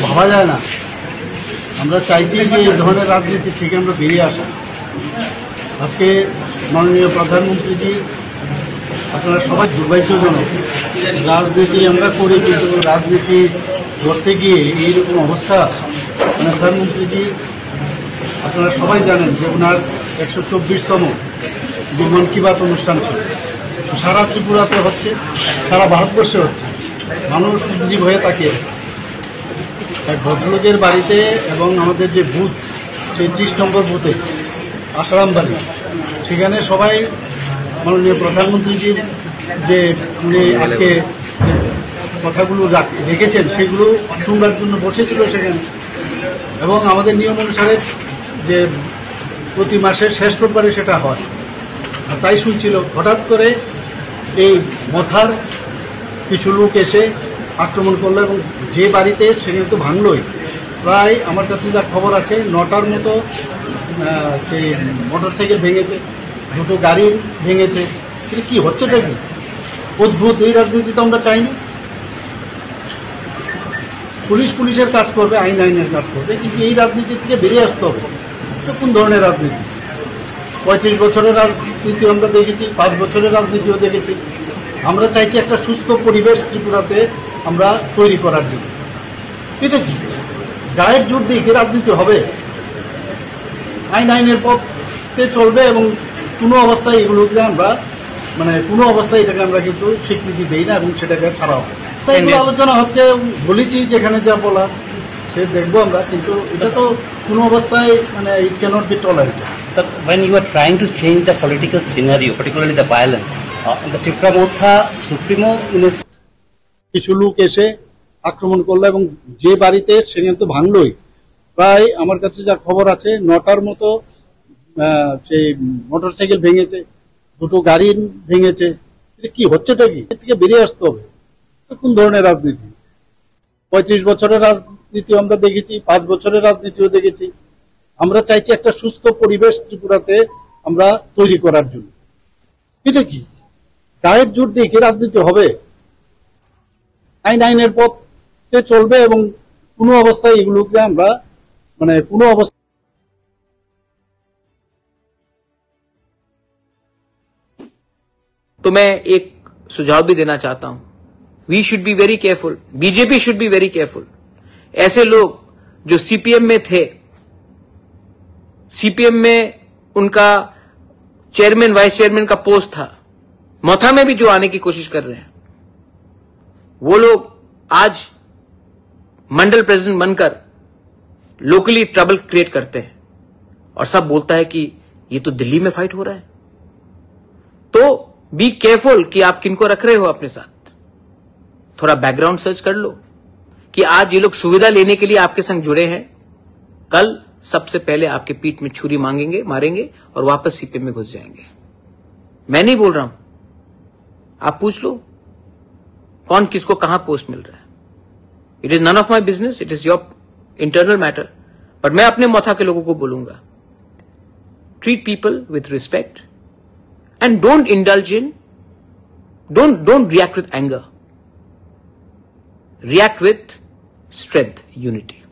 ভাবা যায় না। আমরা চাইছি যে এই ধরনের রাজনীতি থেকে আমরা বেরিয়ে আসা। আজকে মাননীয় প্রধানমন্ত্রীজি, আপনারা সবাই দুর্ভাগ্যজনক। রাজনীতি আমরা করি, কিন্তু রাজনীতি করতে গিয়ে এইরকম অবস্থা। প্রধানমন্ত্রীজি, আপনারা সবাই জানেন যে ওনার 124তম যে মন কি বাত অনুষ্ঠান ছিল, সারা ত্রিপুরাতে হচ্ছে, সারা ভারতবর্ষে হচ্ছে। মানুষ উদ্গ্রীব হয়ে থাকে এক ভদ্রলোকের বাড়িতে, এবং আমাদের যে বুথ, সেই 30 নম্বর বুথে আসারাম বাড়ি, সেখানে সবাই মাননীয় প্রধানমন্ত্রীজির যে উনি আজকে কথাগুলো রেখেছেন সেগুলো শুনবার জন্য বসেছিল সেখানে। এবং আমাদের নিয়ম অনুসারে যে প্রতি মাসের শেষ রোববারে সেটা হয়, আর তাই শুনছিল। হঠাৎ করে এই মথার কিছু লোক এসে আক্রমণ করলো, এবং যে বাড়িতে সেখানে তো ভাঙলই। প্রায় আমার কাছে যা খবর আছে 9টার মতো সেই মোটরসাইকেল ভেঙেছে, 2টো গাড়ি ভেঙেছে। কিন্তু কি হচ্ছেটা কি অদ্ভুত। এই রাজনীতি তো আমরা চাইনি। পুলিশের কাজ করবে, আইনের কাজ করবে, কিন্তু এই রাজনীতি থেকে বেরিয়ে আসতে হবে। এটা কোন ধরনের রাজনীতি? 35 বছরের রাজনীতি আমরা দেখেছি, 5 বছরের রাজনীতিও দেখেছি। আমরা চাইছি একটা সুস্থ পরিবেশ ত্রিপুরাতে আমরা তৈরি করার জন্য। এটা কি গায়ের জোর দিয়ে কি রাজনীতি হবে? আইনের পথে চলবে, এবং কোনো অবস্থায় এগুলোকে আমরা কোনো অবস্থায় এটাকে আমরা কিন্তু স্বীকৃতি দিই না, এবং সেটাকে ছাড়া হবে। তাই এগুলো আলোচনা হচ্ছে, বলেছি যেখানে যা বলা সে দেখবো আমরা, কিন্তু এটা তো কোনো অবস্থায় it cannot be tolerated. Sir, when you are trying to change the political scenario, particularly the violence, the Tripura Motha Supremo কিছু লোক এসে আক্রমণ করলো, এবং যে বাড়িতে সেখানে তো ভাঙলই। প্রায় আমার কাছে যা খবর আছে 9টার মতো সেই মোটরসাইকেল ভেঙেছে, 2টো গাড়ি ভেঙেছে। এটা কি হচ্ছেটা কি? এর থেকে বেরিয়ে আসতে হবে। কোন ধরনের রাজনীতি? 35 বছরের রাজনীতি আমরা দেখেছি, 5 বছরের রাজনীতিও দেখেছি। আমরা চাইছি একটা সুস্থ পরিবেশ ত্রিপুরাতে আমরা তৈরি করার জন্য। এটা কি গায়ের জোর দিয়ে কি রাজনীতি হবে? আইনের পথে চলবে, এবং কোনো অবস্থায় এগুলোকে আমরা কোনো অবস্থা। तो मैं एक सुझाव भी देना चाहता हूं। We should be very careful, BJP should be very careful. ऐसे लोग जो सीपीएम में थे, सीपीएम में उनका चेयरमैन वाइस चेयरमैन का पोस्ट था, मथा में भी जो आने की कोशिश कर रहे हैं, वो लोग आज मंडल प्रेसिडेंट बनकर लोकली ट्रबल क्रिएट करते हैं, और सब बोलता है कि ये तो दिल्ली में फाइट हो रहा है। तो बी केयरफुल कि आप किनको रख रहे हो अपने साथ। थोड़ा बैकग्राउंड सर्च कर लो कि आज ये लोग सुविधा लेने के लिए आपके संग जुड़े हैं, कल सबसे पहले आपके पीठ में छुरी मारेंगे और वापस सीपीएम में घुस जाएंगे। मैं नहीं बोल रहा हूं, आप पूछ लो कौन किसको कहां पोस्ट मिल रहा है। It is none of my business, it is your internal matter. But मैं अपने मोथा के लोगों को बोलूंगा, treat people with respect and don't indulge in, don't react with anger. React with strength, unity.